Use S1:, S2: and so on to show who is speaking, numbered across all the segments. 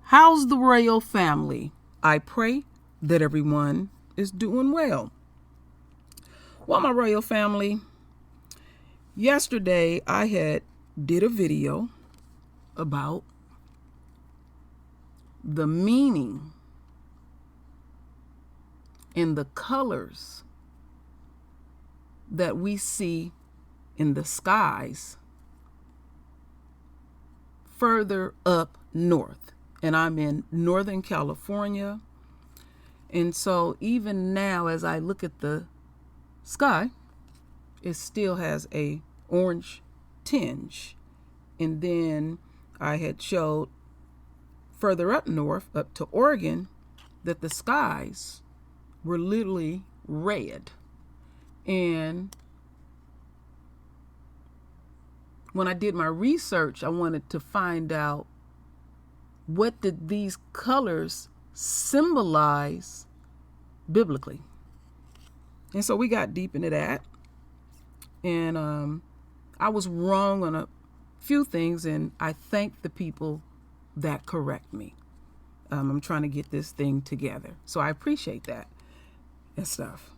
S1: How's the royal family? I pray that everyone is doing well. Well, my royal family, yesterday I did a video about the meaning and the colors that we see in the skies further up north. And I'm in Northern California. And so even now, as I look at the sky, it still has a orange tinge. And then I had showed further up north, up to Oregon, that the skies were literally red. And when I did my research, I wanted to find out, what did these colors symbolize biblically? And so we got deep into that. And I was wrong on a few things, and I thank the people that correct me. I'm trying to get this thing together. So I appreciate that and stuff.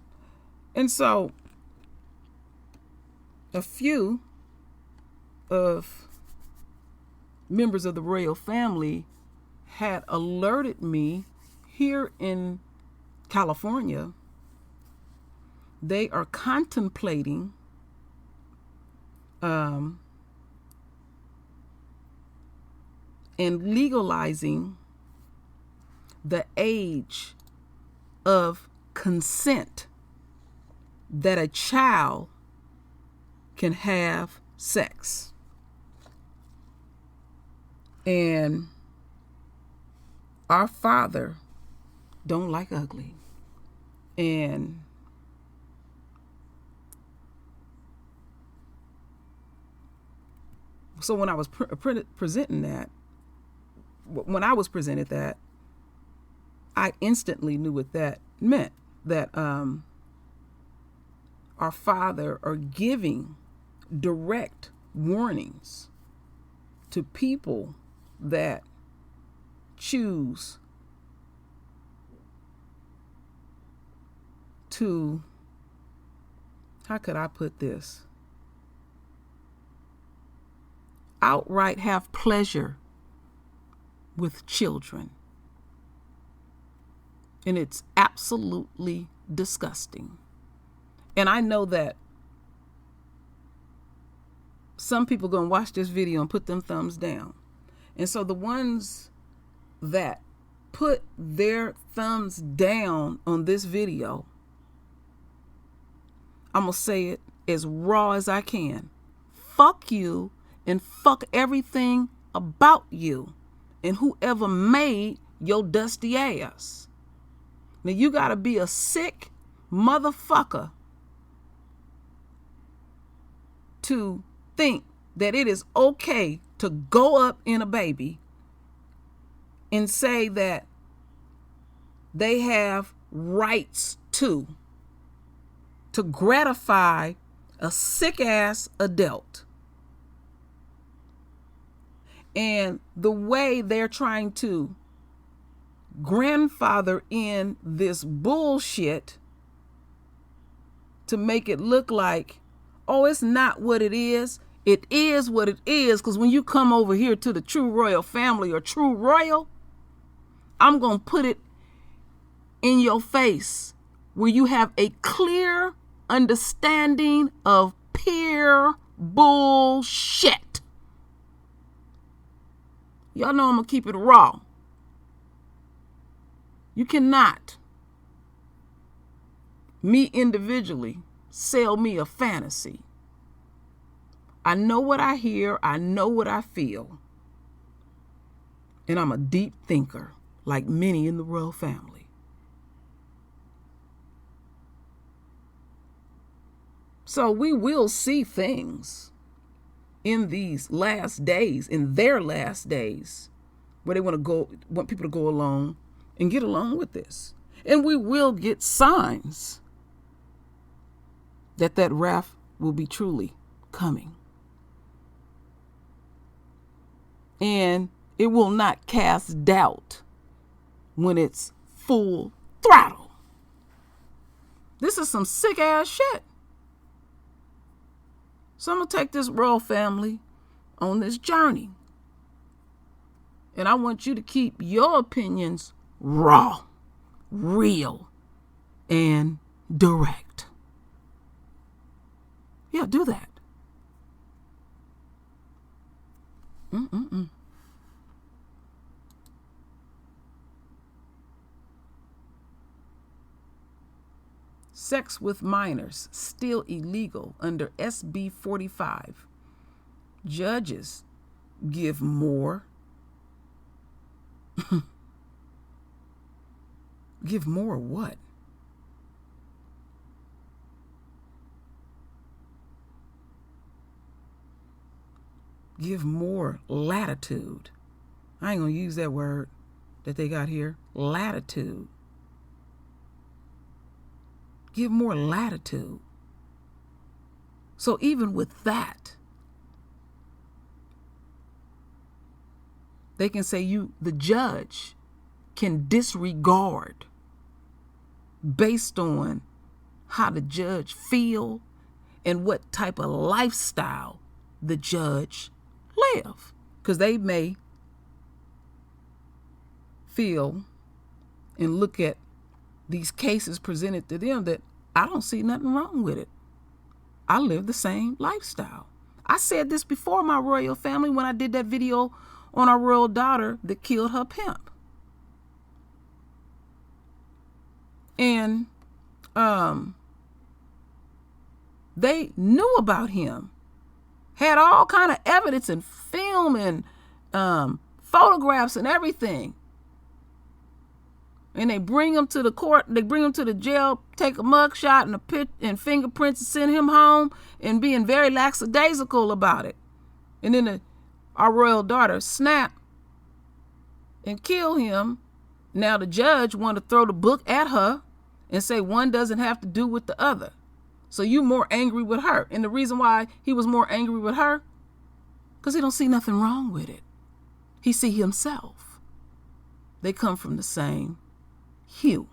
S1: And so a few of members of the royal family had alerted me here in California. They are contemplating and legalizing the age of consent that a child can have sex. And our Father don't like ugly. And so when I was presenting that, when I was presented that, I instantly knew what that meant. That our Father are giving direct warnings to people that choose to, how could I put this? Outright have pleasure with children. And it's absolutely disgusting. And I know that some people are going to watch this video and put them thumbs down. And so the ones that put their thumbs down on this video, I'm going to say it as raw as I can. Fuck you and fuck everything about you and whoever made your dusty ass. Now you got to be a sick motherfucker to think that it is okay to go up in a baby and say that they have rights to gratify a sick ass adult. And the way they're trying to grandfather in this bullshit to make it look like, oh, it's not what it is. It is what it is. Because when you come over here to the true royal family or true royal, I'm going to put it in your face where you have a clear understanding of pure bullshit. Y'all know I'm going to keep it raw. You cannot, me individually, sell me a fantasy. I know what I hear. I know what I feel. And I'm a deep thinker, like many in the royal family. So we will see things in these last days, in their last days, where they want people to go along and get along with this. And we will get signs that wrath will be truly coming. And It will not cast doubt when it's full throttle. This is some sick ass shit. So I'm going to take this royal family on this journey. And I want you to keep your opinions raw, real, and direct. Yeah, do that. Sex with minors still illegal under SB 45. Judges give more. Give more what? Give more latitude. I ain't gonna use that word that they got here. Latitude. Give more latitude. So even with that, they can say the judge, can disregard based on how the judge feel and what type of lifestyle the judge live. Because they may feel and look at these cases presented to them that I don't see nothing wrong with it. I live the same lifestyle. I said this before, my royal family, when I did that video on our royal daughter that killed her pimp. And they knew about him, had all kind of evidence and film and photographs and everything. And they bring him to the court, they bring him to the jail, take a mugshot and a pit and fingerprints and send him home, and being very lackadaisical about it. And then our royal daughter snap and kill him. Now the judge want to throw the book at her and say one doesn't have to do with the other. So you more angry with her. And the reason why he was more angry with her, because he don't see nothing wrong with it. He see himself. They come from the same hue.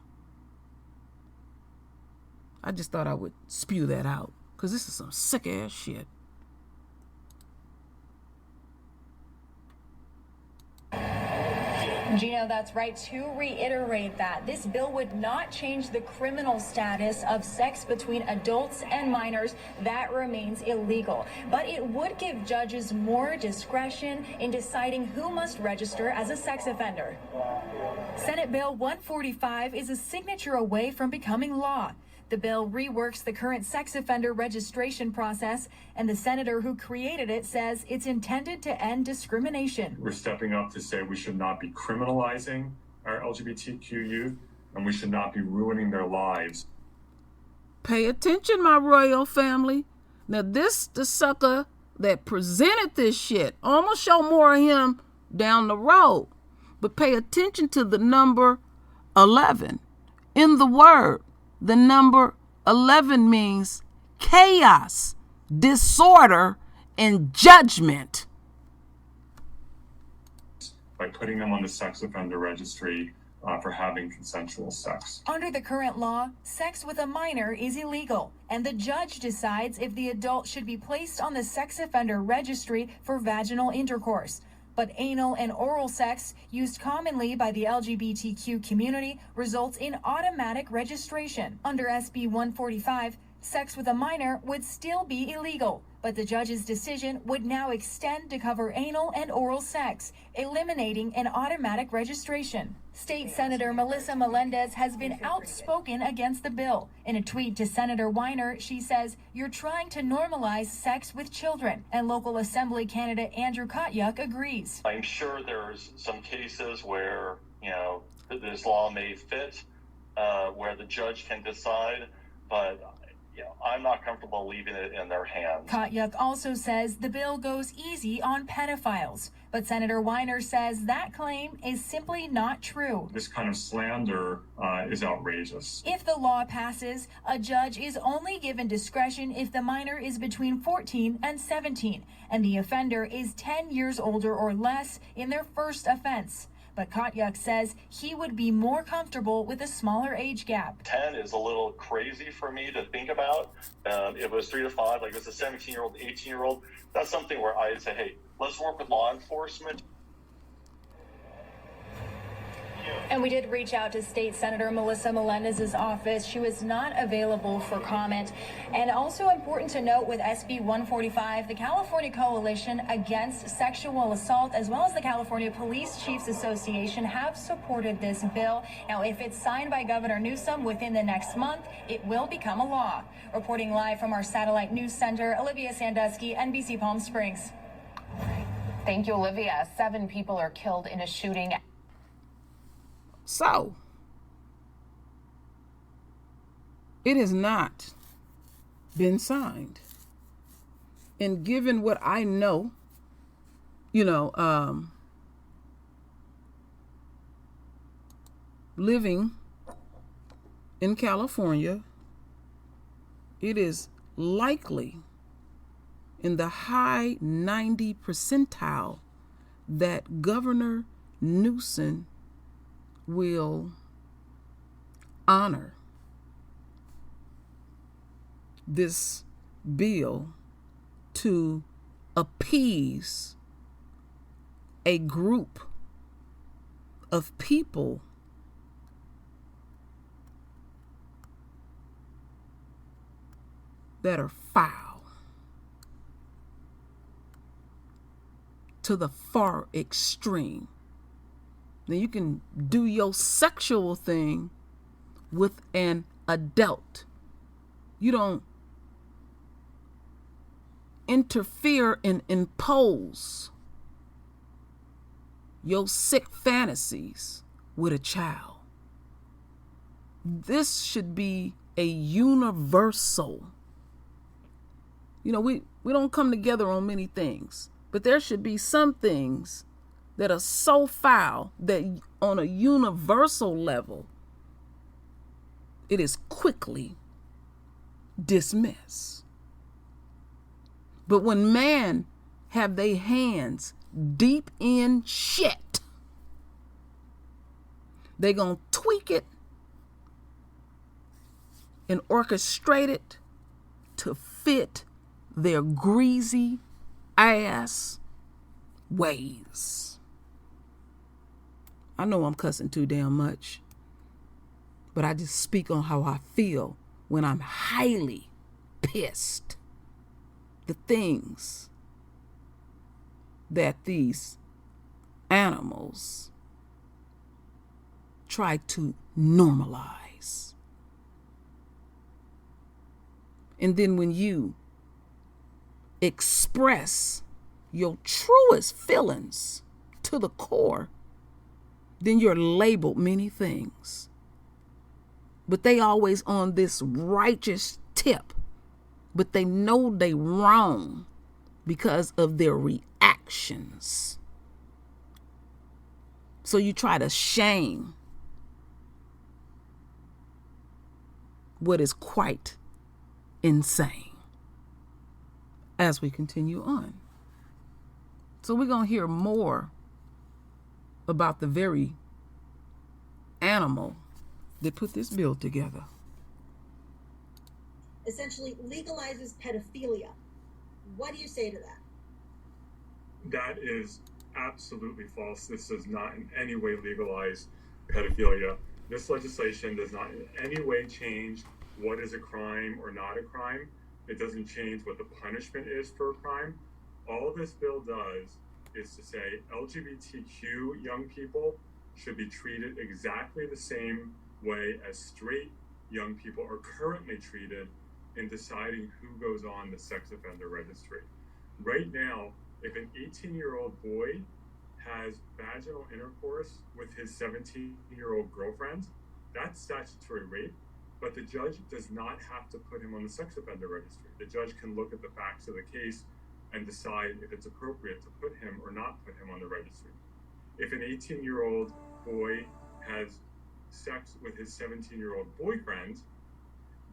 S1: I just thought I would spew that out, because this is some sick ass shit.
S2: Gino, that's right. To reiterate that, this bill would not change the criminal status of sex between adults and minors. That remains illegal. But it would give judges more discretion in deciding who must register as a sex offender. Senate Bill 145 is a signature away from becoming law. The bill reworks the current sex offender registration process, and the senator who created it says it's intended to end discrimination.
S3: We're stepping up to say we should not be criminalizing our LGBTQ youth, and we should not be ruining their lives.
S1: Pay attention, my royal family. Now this, the sucker that presented this shit, I'm gonna show more of him down the road. But pay attention to the number 11. In the word, the number 11 means chaos, disorder, and judgment.
S3: By putting them on the sex offender registry for having consensual sex.
S2: Under the current law, sex with a minor is illegal, and the judge decides if the adult should be placed on the sex offender registry for vaginal intercourse. But anal and oral sex, used commonly by the LGBTQ community, results in automatic registration. Under SB 145, sex with a minor would still be illegal, but the judge's decision would now extend to cover anal and oral sex, eliminating an automatic registration. State Senator Melissa Melendez has been outspoken against the bill. In a tweet to Senator Weiner, she says, "You're trying to normalize sex with children," and local assembly candidate Andrew Kotyuk agrees.
S4: I'm sure there's some cases where, this law may fit, where the judge can decide, but I'm not comfortable leaving it in their hands.
S2: Kotyuk also says the bill goes easy on pedophiles, but Senator Weiner says that claim is simply not true.
S3: This kind of slander is outrageous.
S2: If the law passes, a judge is only given discretion if the minor is between 14 and 17, and the offender is 10 years older or less in their first offense. But Kotyuk says he would be more comfortable with a smaller age gap.
S4: 10 is a little crazy for me to think about. If it was 3 to 5, like it was a 17-year-old, 18-year-old, that's something where I'd say, hey, let's work with law enforcement.
S2: And we did reach out to State Senator Melissa Melendez's office. She was not available for comment. And also important to note with SB 145, the California Coalition Against Sexual Assault, as well as the California Police Chiefs Association, have supported this bill. Now, if it's signed by Governor Newsom within the next month, it will become a law. Reporting live from our satellite news center, Olivia Sandusky, NBC Palm Springs.
S5: Thank you, Olivia. 7 people are killed in a shooting.
S1: So, it has not been signed. And given what I know, living in California, it is likely in the high 90 percentile that Governor Newsom will honor this bill to appease a group of people that are foul to the far extreme. Now, you can do your sexual thing with an adult. You don't interfere and impose your sick fantasies with a child. This should be a universal. We don't come together on many things, but there should be some things that are so foul that on a universal level, it is quickly dismissed. But when man have their hands deep in shit, they gonna tweak it and orchestrate it to fit their greasy ass ways. I know I'm cussing too damn much, but I just speak on how I feel when I'm highly pissed. The things that these animals try to normalize. And then when you express your truest feelings to the core, then you're labeled many things. But they always on this righteous tip, but they know they wrong because of their reactions. So you try to shame what is quite insane as we continue on. So we're going to hear more about the very animal that put this bill together.
S6: Essentially legalizes pedophilia. What do you say to that?
S3: That is absolutely false. This does not in any way legalize pedophilia. This legislation does not in any way change what is a crime or not a crime. It doesn't change what the punishment is for a crime. All this bill does is to say LGBTQ young people should be treated exactly the same way as straight young people are currently treated in deciding who goes on the sex offender registry. Right now, if an 18-year-old boy has vaginal intercourse with his 17-year-old girlfriend, that's statutory rape, but the judge does not have to put him on the sex offender registry. The judge can look at the facts of the case and decide if it's appropriate to put him or not put him on the registry. If an 18-year-old boy has sex with his 17-year-old boyfriend,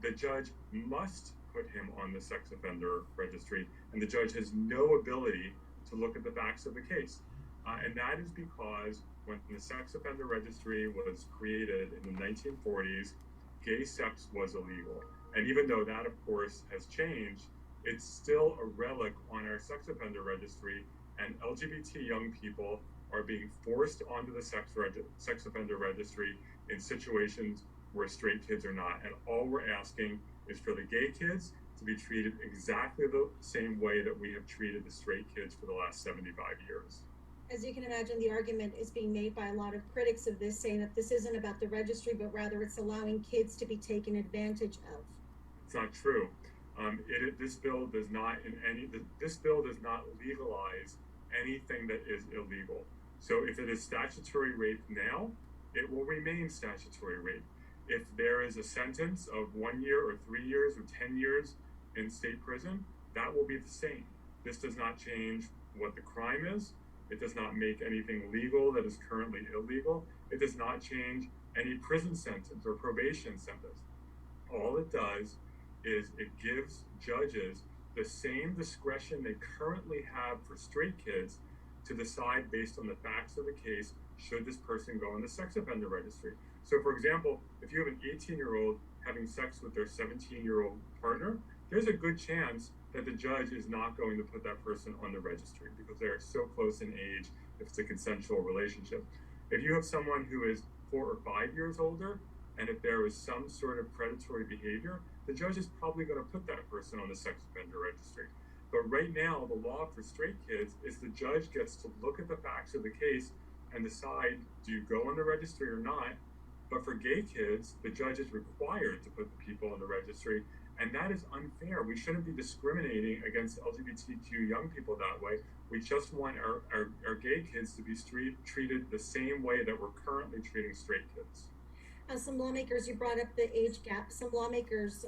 S3: the judge must put him on the sex offender registry, and the judge has no ability to look at the facts of the case. And that is because when the sex offender registry was created in the 1940s, gay sex was illegal. And even though that, of course, has changed, it's still a relic on our sex offender registry, and LGBT young people are being forced onto the sex offender registry in situations where straight kids are not. And all we're asking is for the gay kids to be treated exactly the same way that we have treated the straight kids for the last 75 years.
S6: As you can imagine, the argument is being made by a lot of critics of this, saying that this isn't about the registry, but rather it's allowing kids to be taken advantage of.
S3: It's not true. This bill does not legalize anything that is illegal. So if it is statutory rape now, it will remain statutory rape. If there is a sentence of 1 year or 3 years or 10 years in state prison, that will be the same. This does not change what the crime is. It does not make anything legal that is currently illegal. It does not change any prison sentence or probation sentence. All it does is it gives judges the same discretion they currently have for straight kids to decide based on the facts of the case, should this person go in the sex offender registry. So for example, if you have an 18-year-old having sex with their 17-year-old partner, there's a good chance that the judge is not going to put that person on the registry because they're so close in age if it's a consensual relationship. If you have someone who is 4 or 5 years older, and if there is some sort of predatory behavior, the judge is probably going to put that person on the sex offender registry. But right now, the law for straight kids is the judge gets to look at the facts of the case and decide, do you go on the registry or not? But for gay kids, the judge is required to put the people on the registry, and that is unfair. We shouldn't be discriminating against LGBTQ young people that way. We just want our gay kids to be treated the same way that we're currently treating straight kids.
S6: Some lawmakers, you brought up the age gap. Some lawmakers,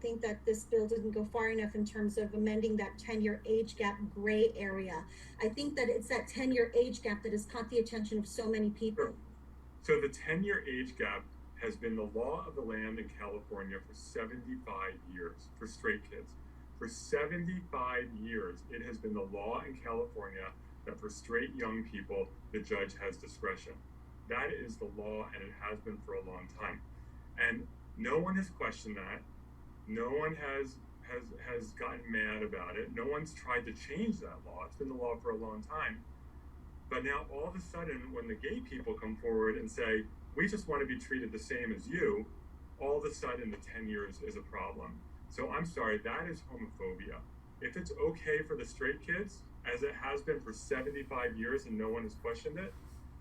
S6: think that this bill didn't go far enough in terms of amending that 10-year age gap gray area. I think that it's that 10-year age gap that has caught the attention of so many people.
S3: So the 10-year age gap has been the law of the land in California for 75 years for straight kids. For 75 years, it has been the law in California that for straight young people, the judge has discretion. That is the law, and it has been for a long time. And no one has questioned that. No one has gotten mad about it. No one's tried to change that law. It's been the law for a long time. But now all of a sudden, when the gay people come forward and say, we just want to be treated the same as you, all of a sudden the 10 years is a problem. So I'm sorry, that is homophobia. If it's okay for the straight kids, as it has been for 75 years and no one has questioned it,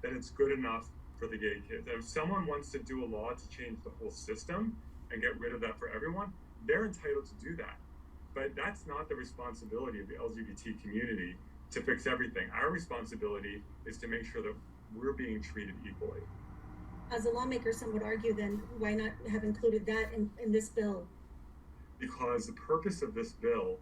S3: then it's good enough for the gay kids. And if someone wants to do a law to change the whole system and get rid of that for everyone, they're entitled to do that. But that's not the responsibility of the LGBT community to fix everything. Our responsibility is to make sure that we're being treated equally.
S6: As a lawmaker, some would argue then why not have included that in this bill?
S3: Because the purpose of this bill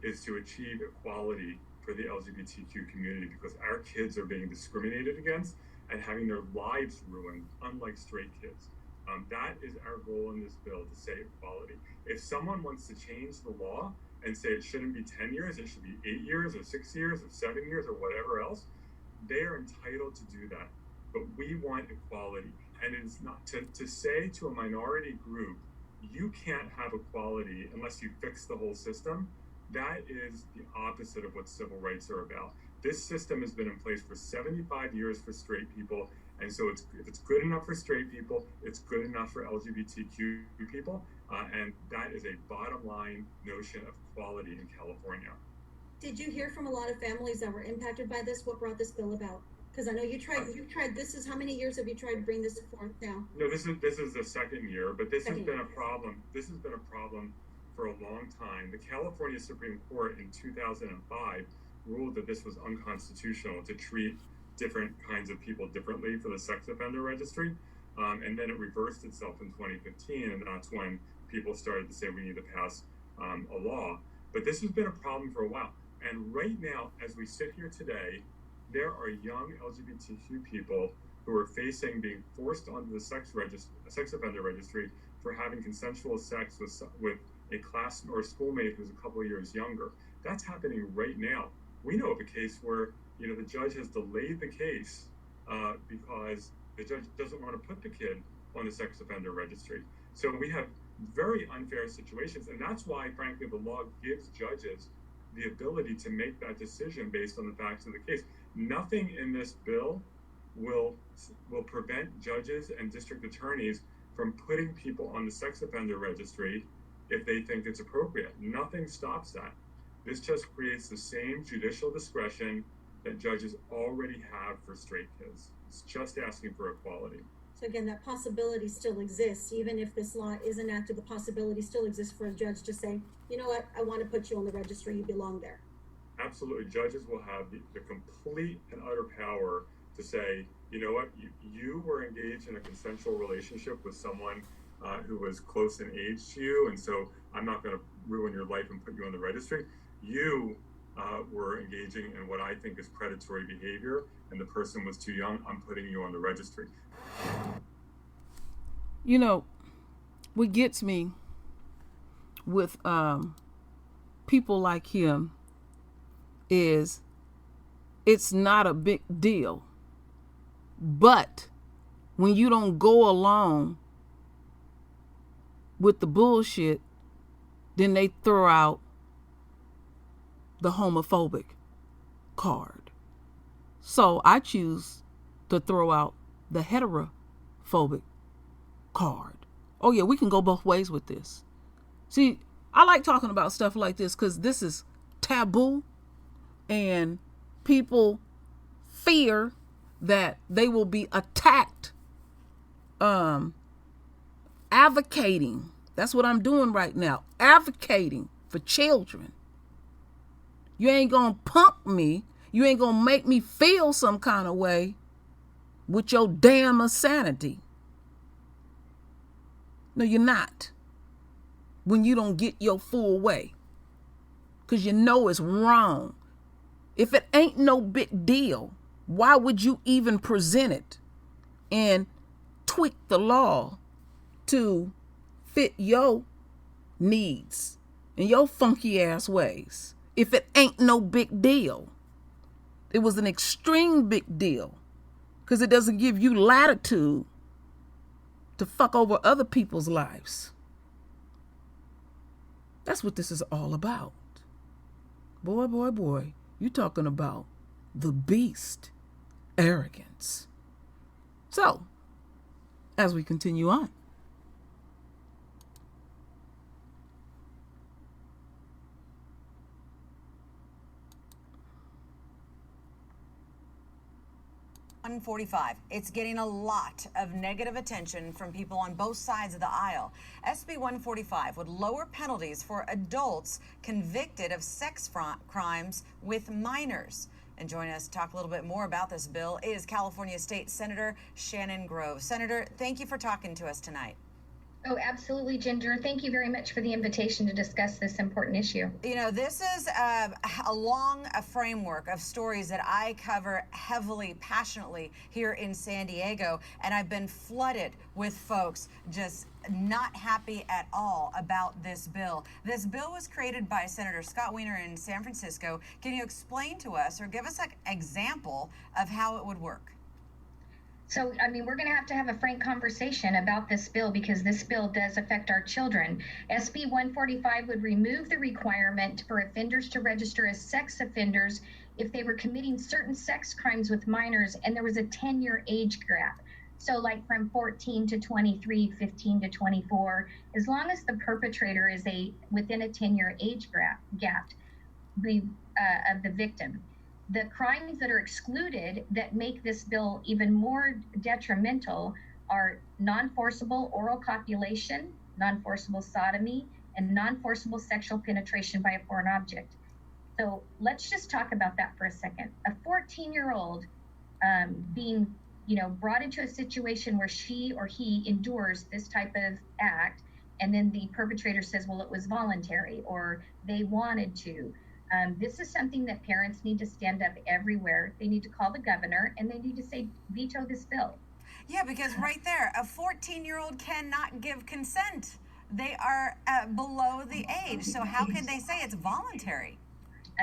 S3: is to achieve equality for the LGBTQ community, because our kids are being discriminated against and having their lives ruined, unlike straight kids. That is our goal in this bill, to say equality. If someone wants to change the law and say it shouldn't be 10 years, it should be 8 years or 6 years or 7 years or whatever else, they are entitled to do that. But we want equality. And it is not to say to a minority group, you can't have equality unless you fix the whole system. That is the opposite of what civil rights are about. This system has been in place for 75 years for straight people. And so if it's good enough for straight people, it's good enough for LGBTQ people. And that is a bottom line notion of equality in California.
S6: Did you hear from a lot of families that were impacted by this? What brought this bill about? Because I know you've tried, this is, how many years have you tried to bring this forth now?
S3: No, this is the second year, but this has been a problem. This has been a problem for a long time. The California Supreme Court in 2005 ruled that this was unconstitutional to treat different kinds of people differently for the sex offender registry. And then it reversed itself in 2015, and that's when people started to say we need to pass a law. But this has been a problem for a while. And right now, as we sit here today, there are young LGBTQ people who are facing being forced onto the sex offender registry for having consensual sex with a class or a schoolmate who's a couple of years younger. That's happening right now. We know of a case where the judge has delayed the case because the judge doesn't want to put the kid on the sex offender registry. So we have very unfair situations, and that's why, frankly, the law gives judges the ability to make that decision based on the facts of the case. Nothing in this bill will prevent judges and district attorneys from putting people on the sex offender registry if they think it's appropriate. Nothing stops that. This just creates the same judicial discretion that judges already have for straight kids. It's just asking for equality.
S6: So again, that possibility still exists. Even if this law is enacted, the possibility still exists for a judge to say, you know what, I want to put you on the registry, you belong there.
S3: Absolutely. Judges will have the complete and utter power to say, you know what, you were engaged in a consensual relationship with someone who was close in age to you, and so I'm not going to ruin your life and put you on the registry. You were engaging in what I think is predatory behavior, and the person was too young. I'm putting you on the registry.
S1: What gets me with people like him is it's not a big deal. But when you don't go along with the bullshit, then they throw out the homophobic card. So I choose to throw out the heterophobic card. Oh yeah, we can go both ways with this. See, I like talking about stuff like this because this is taboo, and people fear that they will be attacked advocating. That's what I'm doing right now, advocating for children. You ain't gonna punk me. You ain't gonna make me feel some kind of way with your damn insanity. No, you're not. When you don't get your full way. Because you know it's wrong. If it ain't no big deal, why would you even present it and tweak the law to fit your needs and your funky ass ways? If it ain't no big deal. It was an extreme big deal because it doesn't give you latitude to fuck over other people's lives. That's what this is all about. Boy, boy, boy, you talking about the beast, arrogance. So, as we continue on.
S7: $145. It's getting a lot of negative attention from people on both sides of the aisle. SB 145 would lower penalties for adults convicted of sex crimes with minors. And joining us to talk a little bit more about this bill is California State Senator Shannon Grove. Senator, thank you for talking to us tonight.
S8: Oh, absolutely, Ginger. Thank you very much for the invitation to discuss this important issue.
S7: You know, this is along a framework of stories that I cover heavily, passionately here in San Diego, and I've been flooded with folks just not happy at all about this bill. This bill was created by Senator Scott Wiener in San Francisco. Can you explain to us or give us an example of how it would work?
S8: So, I mean, we're going to have a frank conversation about this bill because this bill does affect our children. SB 145 would remove the requirement for offenders to register as sex offenders if they were committing certain sex crimes with minors and there was a 10-year age gap. So like from 14 to 23, 15 to 24, as long as the perpetrator is within a 10-year age gap of the victim. The crimes that are excluded that make this bill even more detrimental are non-forcible oral copulation, non-forcible sodomy, and non-forcible sexual penetration by a foreign object. So let's just talk about that for a second. A 14-year-old being brought into a situation where she or he endures this type of act, and then the perpetrator says, well, it was voluntary or they wanted to. This is something that parents need to stand up everywhere. They need to call the governor and they need to say, veto this bill.
S7: Yeah, because right there, a 14-year-old cannot give consent. They are below the age. So how can they say it's voluntary?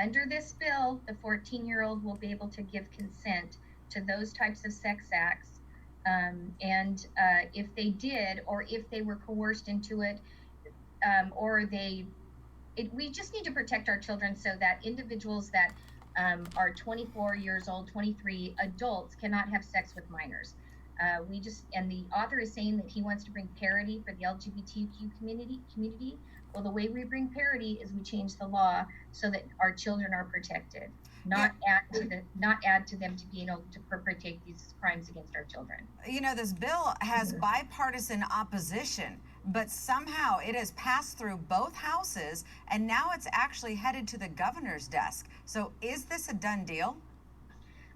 S8: Under this bill, the 14-year-old will be able to give consent to those types of sex acts. If they did, or if they were coerced into it, we just need to protect our children so that individuals that are 24 years old, 23 adults cannot have sex with minors. And the author is saying that he wants to bring parity for the LGBTQ community. Well, the way we bring parity is we change the law so that our children are protected, not add to them to being able to perpetrate these crimes against our children.
S7: This bill has bipartisan opposition, but somehow it has passed through both houses, and now it's actually headed to the governor's desk. So is this a done deal?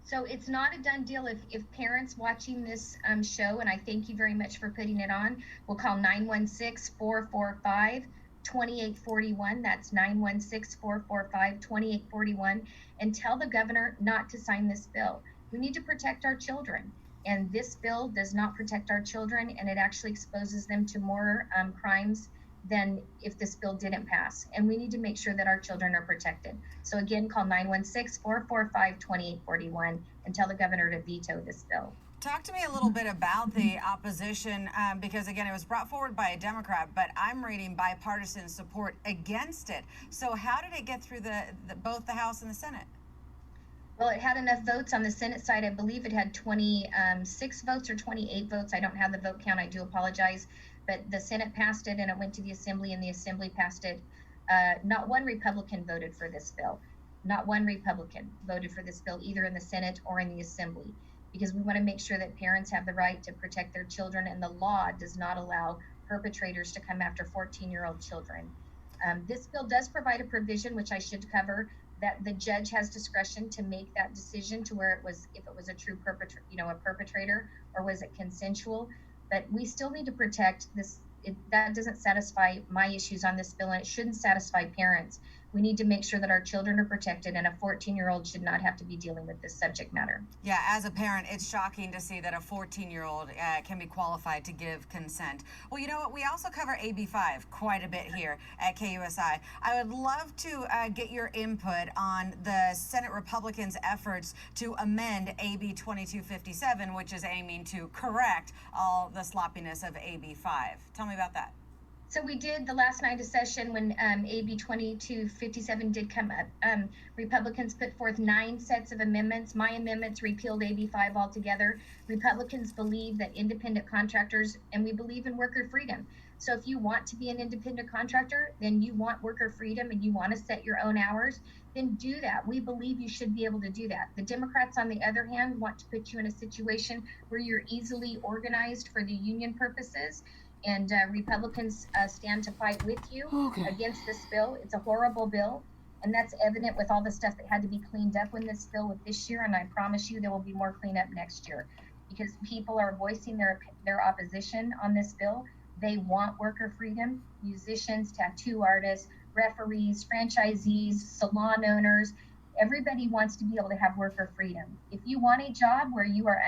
S8: So it's not a done deal. If parents watching this show, and I thank you very much for putting it on, will call 916-445-2841. That's 916-445-2841, and tell the governor not to sign this bill. We need to protect our children, and this bill does not protect our children, and it actually exposes them to more crimes than if this bill didn't pass. And we need to make sure that our children are protected. So again, call 916-445-2841 and tell the governor to veto this bill.
S7: Talk to me a little bit about the opposition, because again, it was brought forward by a Democrat, but I'm reading bipartisan support against it. So how did it get through both the House and the Senate?
S8: Well, it had enough votes on the Senate side. I believe it had 26 votes or 28 votes. I don't have the vote count. I do apologize. But the Senate passed it, and it went to the Assembly, and the Assembly passed it. Not one Republican voted for this bill. Not one Republican voted for this bill, either in the Senate or in the Assembly, because we want to make sure that parents have the right to protect their children, and the law does not allow perpetrators to come after 14-year-old children. This bill does provide a provision, which I should cover, that the judge has discretion to make that decision to where if it was a true perpetrator, or was it consensual. But we still need to protect this. That doesn't satisfy my issues on this bill, and it shouldn't satisfy parents. We need to make sure that our children are protected, and a 14-year-old should not have to be dealing with this subject matter.
S7: Yeah, as a parent, it's shocking to see that a 14-year-old can be qualified to give consent. Well, you know what? We also cover AB 5 quite a bit here at KUSI. I would love to get your input on the Senate Republicans' efforts to amend AB 2257, which is aiming to correct all the sloppiness of AB 5. Tell me about that.
S8: So we did the last night of session when AB 2257 did come up. Republicans put forth 9 sets of amendments. My amendments repealed AB 5 altogether. Republicans believe that independent contractors, and we believe in worker freedom. So if you want to be an independent contractor, then you want worker freedom and you want to set your own hours, then do that. We believe you should be able to do that. The Democrats, on the other hand, want to put you in a situation where you're easily organized for the union purposes. And Republicans stand to fight with you against this bill. It's a horrible bill, and that's evident with all the stuff that had to be cleaned up in this bill with this year, and I promise you there will be more cleanup next year, because people are voicing their opposition on this bill. They want worker freedom. Musicians, tattoo artists, referees, franchisees, salon owners, everybody wants to be able to have worker freedom. If you want a job where you are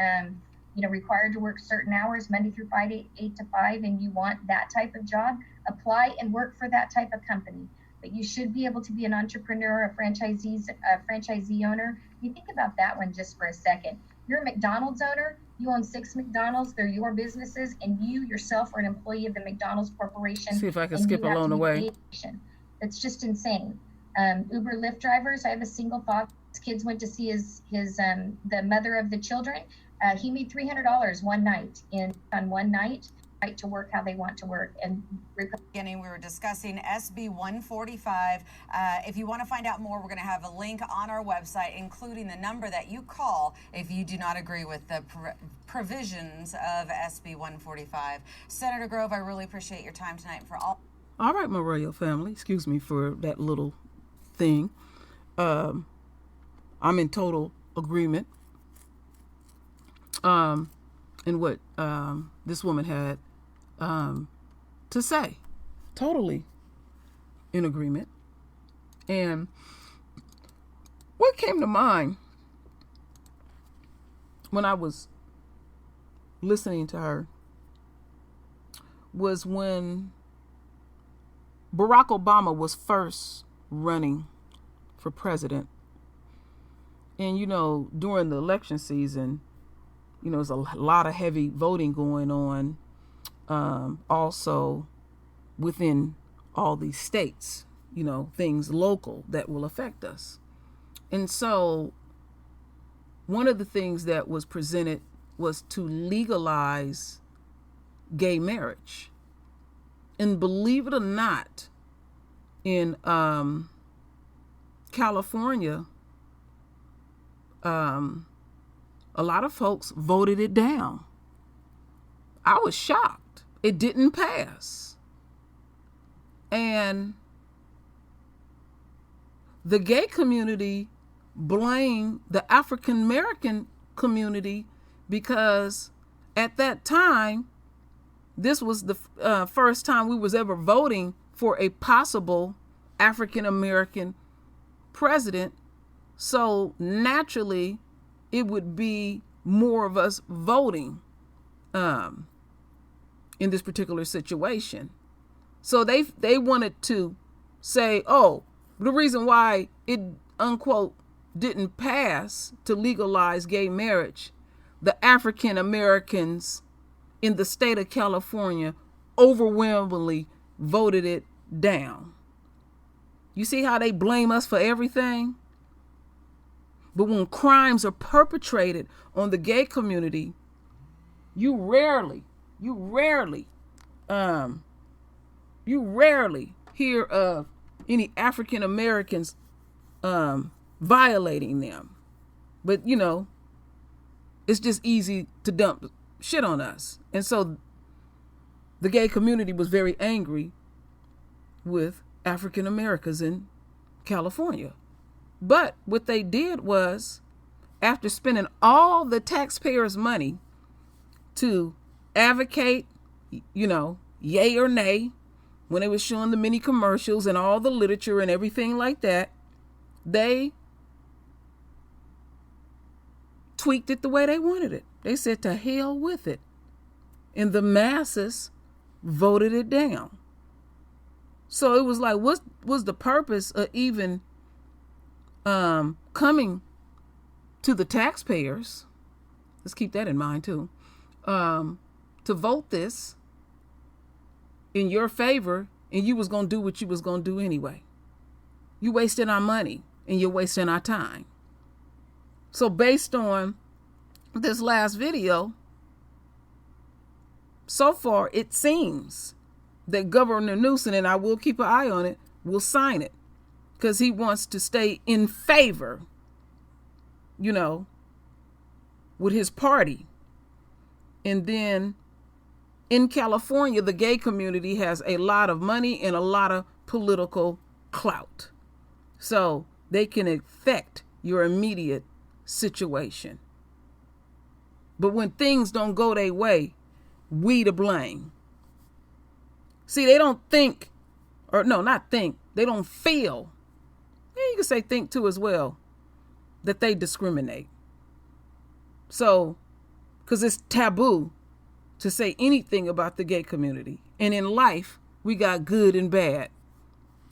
S8: required to work certain hours, Monday through Friday, 8 to 5, and you want that type of job, apply and work for that type of company. But you should be able to be an entrepreneur, a franchisee owner. You think about that one just for a second. You're a McDonald's owner, you own 6 McDonald's, they're your businesses, and you yourself are an employee of the McDonald's Corporation.
S1: See if I can skip along the way.
S8: It's just insane. Uber Lyft drivers, I have a single father. His kids went to see the mother of the children. He made $300 one night right to work how they want to work. And
S7: beginning, we were discussing SB 145. If you want to find out more, we're going to have a link on our website, including the number that you call if you do not agree with the provisions of SB 145. Senator Grove, I really appreciate your time tonight. All
S1: right, my royal family, excuse me for that little thing. I'm in total agreement and what this woman had to say. Totally in agreement. And what came to mind when I was listening to her was when Barack Obama was first running for president. And, during the election season, there's a lot of heavy voting going on, also within all these states, things local that will affect us. And so one of the things that was presented was to legalize gay marriage. And believe it or not, in California, a lot of folks voted it down. I was shocked. It didn't pass. And the gay community blamed the African American community because at that time, this was the first time we was ever voting for a possible African American president. So naturally, it would be more of us voting in this particular situation. So they wanted to say, oh, the reason why it, unquote, didn't pass to legalize gay marriage, the African Americans in the state of California overwhelmingly voted it down. You see how they blame us for everything? But when crimes are perpetrated on the gay community, you rarely hear of any African Americans violating them. But it's just easy to dump shit on us. And so the gay community was very angry with African Americans in California. But what they did was, after spending all the taxpayers' money to advocate, yay or nay, when they was showing the mini commercials and all the literature and everything like that, they tweaked it the way they wanted it. They said to hell with it. And the masses voted it down. So it was like, what was the purpose of even coming to the taxpayers? Let's keep that in mind too. To vote this in your favor, and you was going to do what you was going to do anyway. You wasted our money and you're wasting our time. So based on this last video, so far it seems that Governor Newsom, and I will keep an eye on it, will sign it because he wants to stay in favor, with his party. And then in California, the gay community has a lot of money and a lot of political clout. So they can affect your immediate situation. But when things don't go their way, we to blame. See, they don't think, or no, not think, they don't feel, you can say think too as well, that they discriminate. So, because it's taboo to say anything about the gay community. And in life, we got good and bad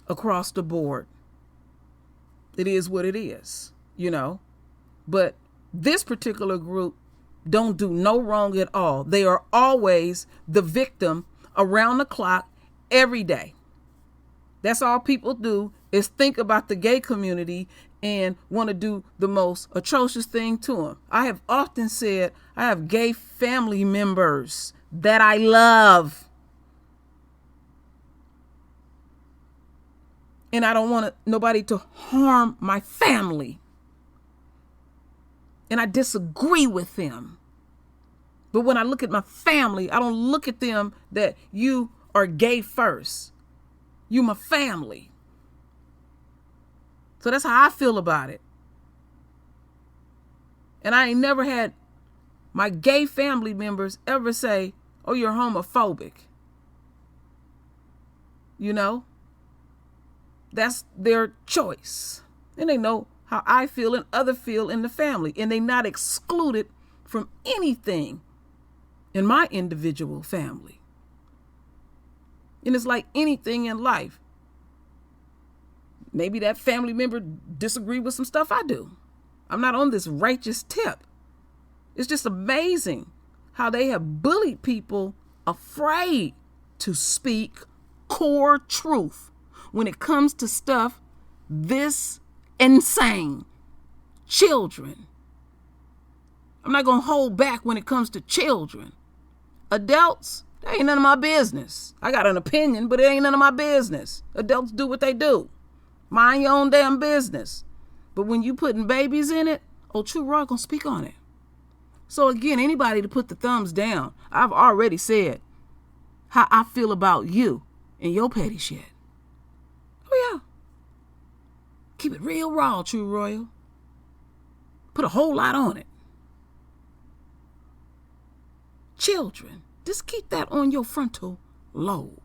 S1: across the board. It is what it is, But this particular group don't do no wrong at all. They are always the victim around the clock every day. That's all people do is think about the gay community and want to do the most atrocious thing to them. I have often said I have gay family members that I love. And I don't want nobody to harm my family. And I disagree with them. But when I look at my family, I don't look at them that you are gay first. You my family. So that's how I feel about it. And I ain't never had my gay family members ever say, oh, you're homophobic. You know, that's their choice. And they know how I feel and others feel in the family. And they're not excluded from anything in my individual family. And it's like anything in life. Maybe that family member disagree with some stuff I do. I'm not on this righteous tip. It's just amazing how they have bullied people afraid to speak core truth when it comes to stuff this insane. Children. I'm not going to hold back when it comes to children. Adults, that ain't none of my business. I got an opinion, but it ain't none of my business. Adults do what they do. Mind your own damn business. But when you putting babies in it, oh, True Roy gonna speak on it. So again, anybody to put the thumbs down, I've already said how I feel about you and your petty shit. Oh yeah. Keep it real raw, True Royal. Put a whole lot on it. Children, just keep that on your frontal lobe.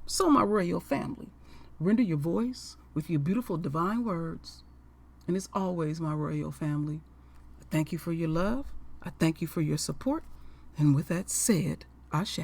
S1: So my royal family, render your voice with your beautiful divine words. And it's always my royal family. I thank you for your love. I thank you for your support. And with that said, Ashe.